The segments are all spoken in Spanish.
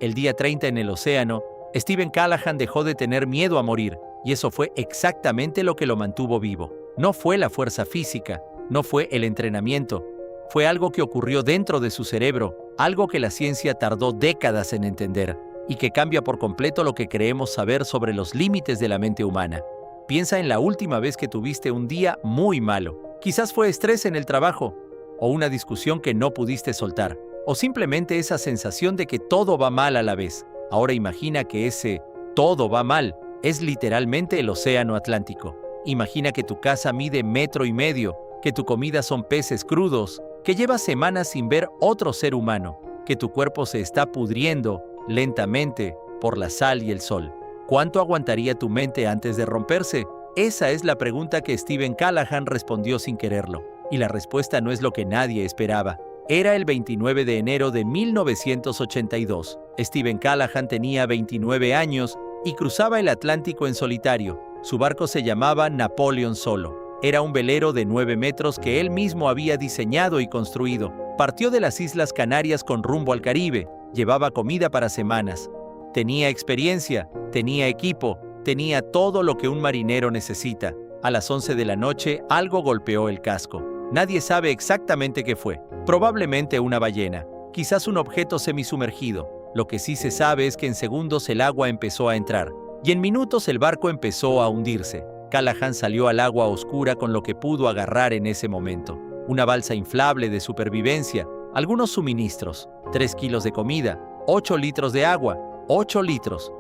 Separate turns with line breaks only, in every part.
El día 30 en el océano, Steven Callahan dejó de tener miedo a morir, y eso fue exactamente lo que lo mantuvo vivo. No fue la fuerza física, no fue el entrenamiento, fue algo que ocurrió dentro de su cerebro, algo que la ciencia tardó décadas en entender, y que cambia por completo lo que creemos saber sobre los límites de la mente humana. Piensa en la última vez que tuviste un día muy malo. Quizás fue estrés en el trabajo, o una discusión que no pudiste soltar, o simplemente esa sensación de que todo va mal a la vez. Ahora imagina que ese todo va mal es literalmente el océano Atlántico. Imagina que tu casa mide 1,5 metros, que tu comida son peces crudos, que llevas semanas sin ver otro ser humano, que tu cuerpo se está pudriendo lentamente por la sal y el sol. ¿Cuánto aguantaría tu mente antes de romperse? Esa es la pregunta que Steven Callahan respondió sin quererlo. Y la respuesta no es lo que nadie esperaba. Era el 29 de enero de 1982. Steven Callahan tenía 29 años y cruzaba el Atlántico en solitario. Su barco se llamaba Napoleon Solo. Era un velero de 9 metros que él mismo había diseñado y construido. Partió de las Islas Canarias con rumbo al Caribe. Llevaba comida para semanas. Tenía experiencia, tenía equipo, tenía todo lo que un marinero necesita. A las 11 de la noche, algo golpeó el casco. Nadie sabe exactamente qué fue. Probablemente una ballena, quizás un objeto semisumergido. Lo que sí se sabe es que en segundos el agua empezó a entrar, y en minutos el barco empezó a hundirse. Callahan salió al agua oscura con lo que pudo agarrar en ese momento. Una balsa inflable de supervivencia, algunos suministros, 3 kilos de comida, 8 litros de agua, 8 litros.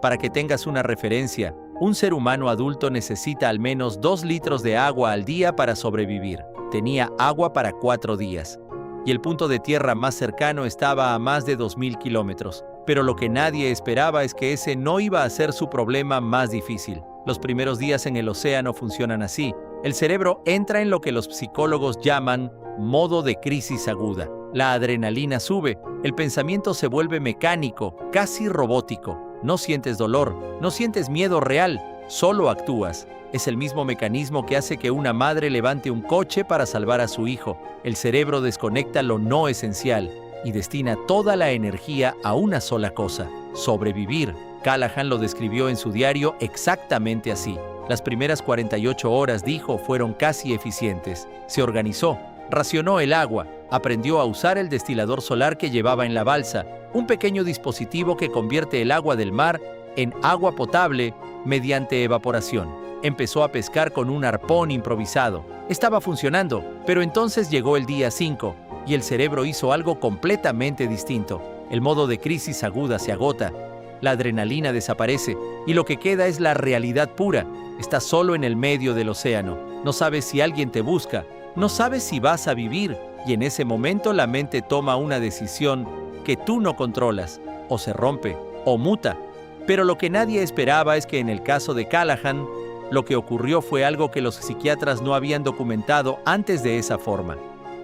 Para que tengas una referencia, un ser humano adulto necesita al menos 2 litros de agua al día para sobrevivir. Tenía agua para 4 días. Y el punto de tierra más cercano estaba a más de 2,000 kilómetros. Pero lo que nadie esperaba es que ese no iba a ser su problema más difícil. Los primeros días en el océano funcionan así. El cerebro entra en lo que los psicólogos llaman modo de crisis aguda. La adrenalina sube, el pensamiento se vuelve mecánico, casi robótico. No sientes dolor, no sientes miedo real, solo actúas. Es el mismo mecanismo que hace que una madre levante un coche para salvar a su hijo. El cerebro desconecta lo no esencial y destina toda la energía a una sola cosa: sobrevivir. Callahan lo describió en su diario exactamente así. Las primeras 48 horas, dijo, fueron casi eficientes. Se organizó, racionó el agua, aprendió a usar el destilador solar que llevaba en la balsa, un pequeño dispositivo que convierte el agua del mar en agua potable mediante evaporación. Empezó a pescar con un arpón improvisado. Estaba funcionando, pero entonces llegó el día 5 y el cerebro hizo algo completamente distinto. El modo de crisis aguda se agota, la adrenalina desaparece y lo que queda es la realidad pura. Estás solo en el medio del océano. No sabes si alguien te busca, no sabes si vas a vivir, y en ese momento la mente toma una decisión que tú no controlas, o se rompe, o muta. Pero lo que nadie esperaba es que en el caso de Callahan, lo que ocurrió fue algo que los psiquiatras no habían documentado antes de esa forma.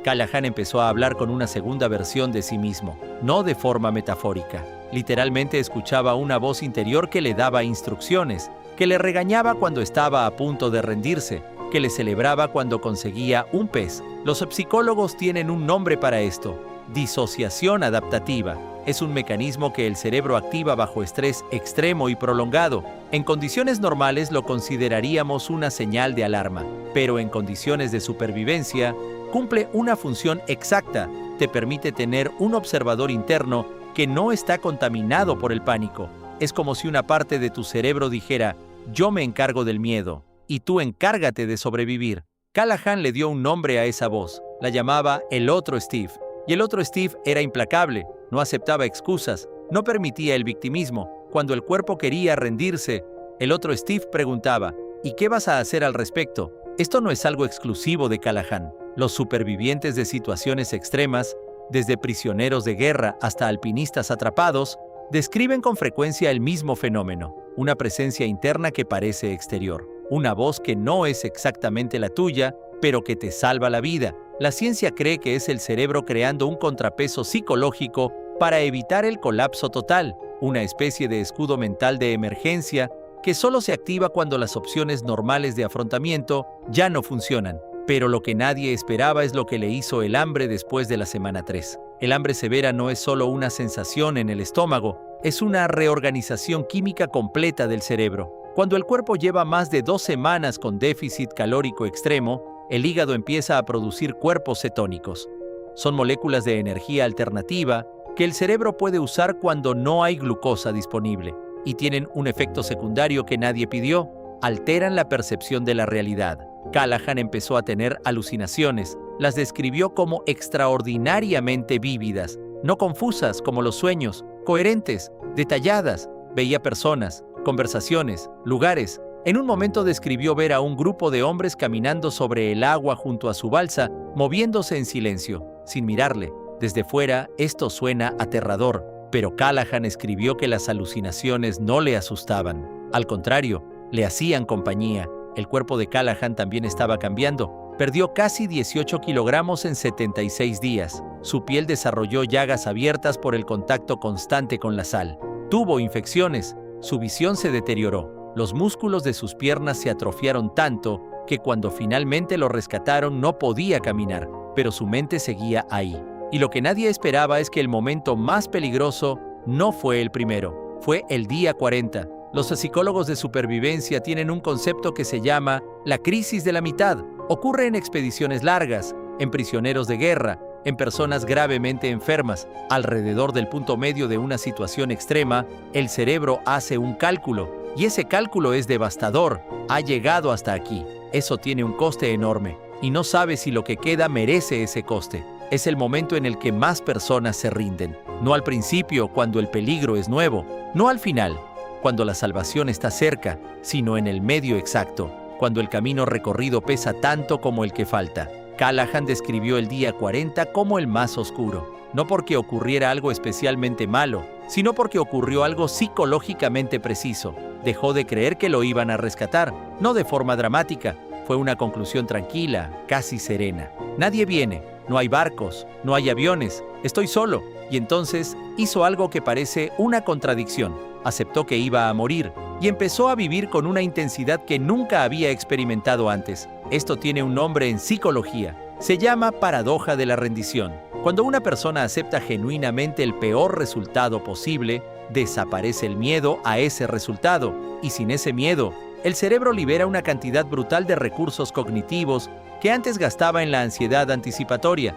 Callahan empezó a hablar con una segunda versión de sí mismo, no de forma metafórica. Literalmente escuchaba una voz interior que le daba instrucciones, que le regañaba cuando estaba a punto de rendirse, que le celebraba cuando conseguía un pez. Los psicólogos tienen un nombre para esto: disociación adaptativa. Es un mecanismo que el cerebro activa bajo estrés extremo y prolongado. En condiciones normales lo consideraríamos una señal de alarma, pero en condiciones de supervivencia cumple una función exacta. Te permite tener un observador interno que no está contaminado por el pánico. Es como si una parte de tu cerebro dijera: yo me encargo del miedo, y tú encárgate de sobrevivir. Callahan le dio un nombre a esa voz. La llamaba el otro Steve. Y el otro Steve era implacable, no aceptaba excusas, no permitía el victimismo. Cuando el cuerpo quería rendirse, el otro Steve preguntaba: ¿y qué vas a hacer al respecto? Esto no es algo exclusivo de Callahan. Los supervivientes de situaciones extremas, desde prisioneros de guerra hasta alpinistas atrapados, describen con frecuencia el mismo fenómeno: una presencia interna que parece exterior, una voz que no es exactamente la tuya, pero que te salva la vida. La ciencia cree que es el cerebro creando un contrapeso psicológico para evitar el colapso total, una especie de escudo mental de emergencia que solo se activa cuando las opciones normales de afrontamiento ya no funcionan. Pero lo que nadie esperaba es lo que le hizo el hambre después de la semana 3. El hambre severa no es solo una sensación en el estómago, es una reorganización química completa del cerebro. Cuando el cuerpo lleva más de 2 semanas con déficit calórico extremo, el hígado empieza a producir cuerpos cetónicos. Son moléculas de energía alternativa que el cerebro puede usar cuando no hay glucosa disponible, y tienen un efecto secundario que nadie pidió: alteran la percepción de la realidad. Callahan empezó a tener alucinaciones. Las describió como extraordinariamente vívidas, no confusas como los sueños, coherentes, detalladas. Veía personas, conversaciones, lugares. En un momento describió ver a un grupo de hombres caminando sobre el agua junto a su balsa, moviéndose en silencio, sin mirarle. Desde fuera, esto suena aterrador, pero Callahan escribió que las alucinaciones no le asustaban. Al contrario, le hacían compañía. El cuerpo de Callahan también estaba cambiando. Perdió casi 18 kilogramos en 76 días. Su piel desarrolló llagas abiertas por el contacto constante con la sal. Tuvo infecciones. Su visión se deterioró. Los músculos de sus piernas se atrofiaron tanto que cuando finalmente lo rescataron no podía caminar, pero su mente seguía ahí. Y lo que nadie esperaba es que el momento más peligroso no fue el primero, fue el día 40. Los psicólogos de supervivencia tienen un concepto que se llama la crisis de la mitad. Ocurre en expediciones largas, en prisioneros de guerra, en personas gravemente enfermas. Alrededor del punto medio de una situación extrema, el cerebro hace un cálculo, y ese cálculo es devastador. Ha llegado hasta aquí. Eso tiene un coste enorme, y no sabe si lo que queda merece ese coste. Es el momento en el que más personas se rinden. No al principio, cuando el peligro es nuevo. No al final, cuando la salvación está cerca, sino en el medio exacto, cuando el camino recorrido pesa tanto como el que falta. Callahan describió el día 40 como el más oscuro, no porque ocurriera algo especialmente malo, sino porque ocurrió algo psicológicamente preciso. Dejó de creer que lo iban a rescatar, no de forma dramática. Fue una conclusión tranquila, casi serena. Nadie viene, no hay barcos, no hay aviones, estoy solo. Y entonces hizo algo que parece una contradicción. Aceptó que iba a morir y empezó a vivir con una intensidad que nunca había experimentado antes. Esto tiene un nombre en psicología. Se llama paradoja de la rendición. Cuando una persona acepta genuinamente el peor resultado posible, desaparece el miedo a ese resultado. Y sin ese miedo, el cerebro libera una cantidad brutal de recursos cognitivos que antes gastaba en la ansiedad anticipatoria.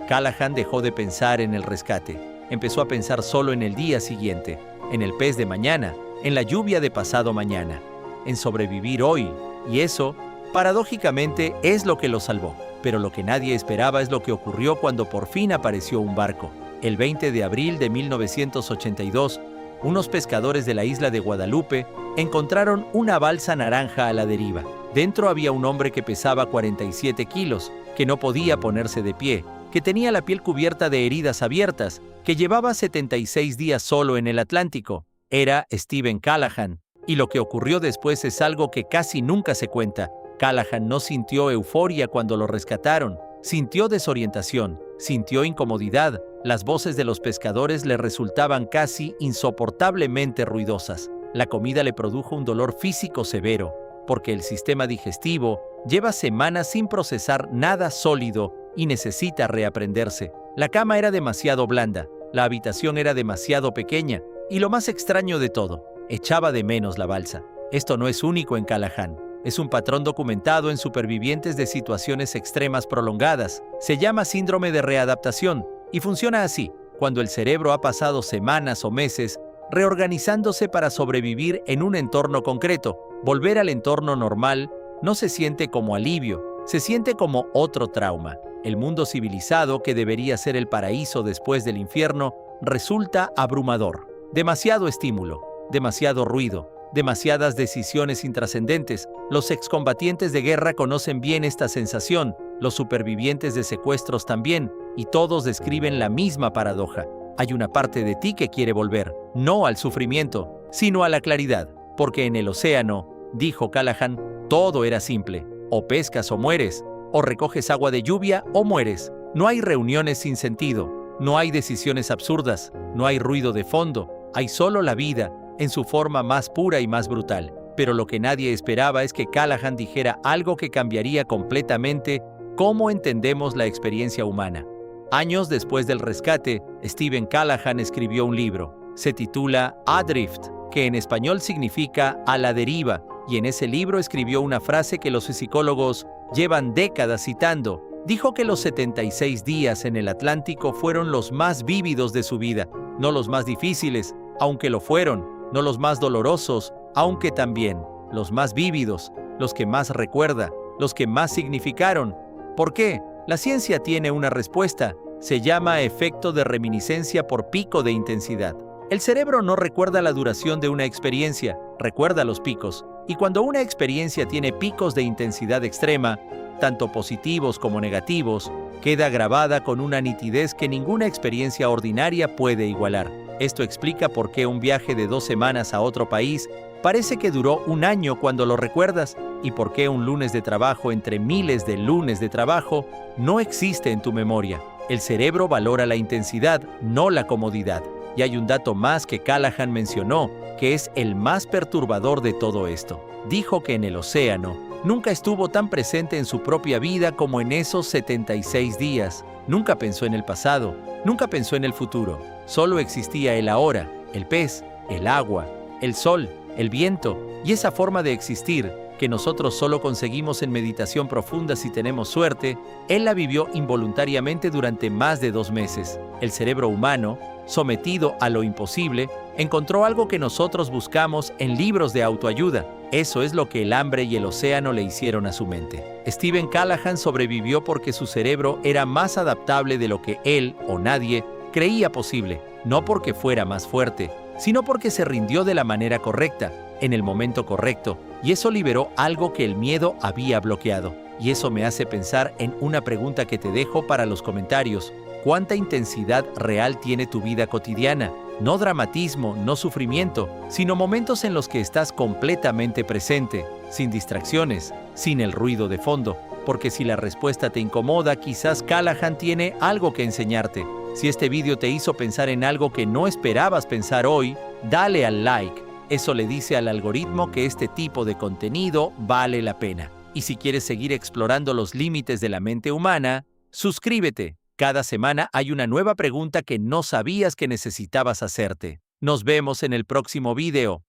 Callahan dejó de pensar en el rescate. Empezó a pensar solo en el día siguiente, en el pez de mañana, en la lluvia de pasado mañana, en sobrevivir hoy. Y eso, paradójicamente, es lo que lo salvó. Pero lo que nadie esperaba es lo que ocurrió cuando por fin apareció un barco. El 20 de abril de 1982, unos pescadores de la isla de Guadalupe encontraron una balsa naranja a la deriva. Dentro había un hombre que pesaba 47 kilos, que no podía ponerse de pie, que tenía la piel cubierta de heridas abiertas, que llevaba 76 días solo en el Atlántico. Era Steven Callahan. Y lo que ocurrió después es algo que casi nunca se cuenta. Callahan no sintió euforia cuando lo rescataron. Sintió desorientación, sintió incomodidad. Las voces de los pescadores le resultaban casi insoportablemente ruidosas. La comida le produjo un dolor físico severo, porque el sistema digestivo lleva semanas sin procesar nada sólido y necesita reaprenderse. La cama era demasiado blanda, la habitación era demasiado pequeña, y lo más extraño de todo, echaba de menos la balsa. Esto no es único en Callahan. Es un patrón documentado en supervivientes de situaciones extremas prolongadas. Se llama síndrome de readaptación y funciona así: cuando el cerebro ha pasado semanas o meses reorganizándose para sobrevivir en un entorno concreto, volver al entorno normal no se siente como alivio, se siente como otro trauma. El mundo civilizado, que debería ser el paraíso después del infierno, resulta abrumador. Demasiado estímulo, demasiado ruido, demasiadas decisiones intrascendentes. Los excombatientes de guerra conocen bien esta sensación, los supervivientes de secuestros también, y todos describen la misma paradoja. Hay una parte de ti que quiere volver, no al sufrimiento, sino a la claridad, porque en el océano, dijo Callahan, todo era simple: o pescas o mueres, o recoges agua de lluvia o mueres. No hay reuniones sin sentido, no hay decisiones absurdas, no hay ruido de fondo, hay solo la vida, en su forma más pura y más brutal. Pero lo que nadie esperaba es que Callahan dijera algo que cambiaría completamente ¿Cómo entendemos la experiencia humana? Años después del rescate, Stephen Callahan escribió un libro. Se titula Adrift, que en español significa a la deriva, y en ese libro escribió una frase que los psicólogos llevan décadas citando. Dijo que los 76 días en el Atlántico fueron los más vívidos de su vida, no los más difíciles, aunque lo fueron, no los más dolorosos, aunque también, los más vívidos, los que más recuerda, los que más significaron. ¿Por qué? La ciencia tiene una respuesta. Se llama efecto de reminiscencia por pico de intensidad. El cerebro no recuerda la duración de una experiencia, recuerda los picos. Y cuando una experiencia tiene picos de intensidad extrema, tanto positivos como negativos, queda grabada con una nitidez que ninguna experiencia ordinaria puede igualar. Esto explica por qué un viaje de 2 semanas a otro país parece que duró un año cuando lo recuerdas, y por qué un lunes de trabajo entre miles de lunes de trabajo no existe en tu memoria. El cerebro valora la intensidad, no la comodidad. Y hay un dato más que Callahan mencionó, que es el más perturbador de todo esto. Dijo que en el océano nunca estuvo tan presente en su propia vida como en esos 76 días. Nunca pensó en el pasado, nunca pensó en el futuro. Solo existía el ahora, el pez, el agua, el sol, el viento y esa forma de existir que nosotros solo conseguimos en meditación profunda si tenemos suerte. Él la vivió involuntariamente durante más de 2 meses. El cerebro humano, sometido a lo imposible, encontró algo que nosotros buscamos en libros de autoayuda. Eso es lo que el hambre y el océano le hicieron a su mente. Stephen Callahan sobrevivió porque su cerebro era más adaptable de lo que él o nadie creía posible, no porque fuera más fuerte, sino porque se rindió de la manera correcta, en el momento correcto, y eso liberó algo que el miedo había bloqueado. Y eso me hace pensar en una pregunta que te dejo para los comentarios. ¿Cuánta intensidad real tiene tu vida cotidiana? No dramatismo, no sufrimiento, sino momentos en los que estás completamente presente, sin distracciones, sin el ruido de fondo. Porque si la respuesta te incomoda, quizás Callahan tiene algo que enseñarte. Si este video te hizo pensar en algo que no esperabas pensar hoy, dale al like. Eso le dice al algoritmo que este tipo de contenido vale la pena. Y si quieres seguir explorando los límites de la mente humana, suscríbete. Cada semana hay una nueva pregunta que no sabías que necesitabas hacerte. Nos vemos en el próximo video.